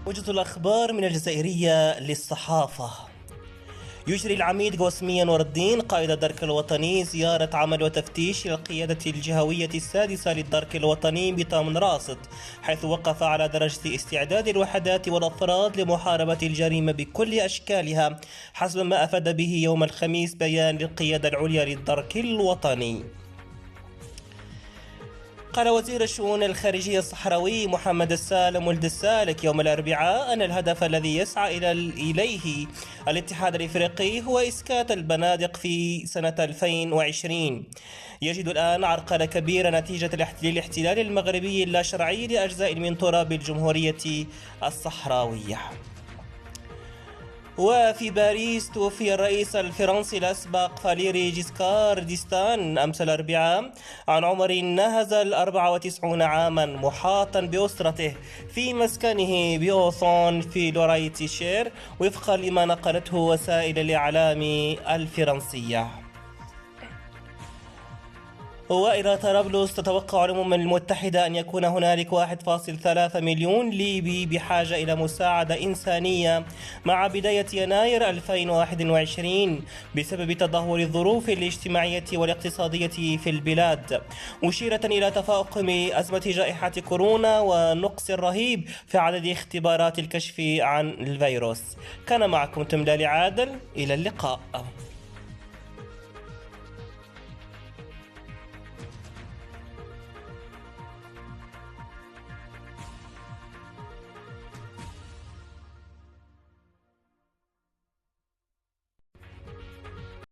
وجهة الأخبار من الجزائرية للصحافة. يجري العميد قوسمية نور الدين قائد الدرك الوطني زيارة عمل وتفتيش إلى القيادة الجهوية السادسة للدرك الوطني بطامن راصد، حيث وقف على درجة استعداد الوحدات والأفراد لمحاربة الجريمة بكل أشكالها، حسب ما أفاد به يوم الخميس بيان للقيادة العليا للدرك الوطني. قال وزير الشؤون الخارجية الصحراوي محمد السالم ولد السالك يوم الأربعاء أن الهدف الذي يسعى إليه الاتحاد الإفريقي هو إسكات البنادق في سنة 2020. يجد الآن عرقلة كبيرة نتيجة للاحتلال المغربي اللاشرعي لأجزاء من تراب الجمهورية الصحراوية. وفي باريس توفي الرئيس الفرنسي الأسبق فاليري جيسكار ديستان أمس الأربعاء عن عمر ناهز 94 عاما، محاطا بأسرته في مسكنه بأوثون في لورايتيشير، وفقا لما نقلته وسائل الإعلام الفرنسية. وإلى طرابلس تتوقع الأمم المتحدة أن يكون هنالك 1.3 مليون ليبي بحاجة إلى مساعدة إنسانية مع بداية يناير 2021 بسبب تدهور الظروف الاجتماعية والاقتصادية في البلاد، مشيرة إلى تفاقم أزمة جائحة كورونا ونقص رهيب في عدد اختبارات الكشف عن الفيروس. كان معكم تملالي عادل، إلى اللقاء.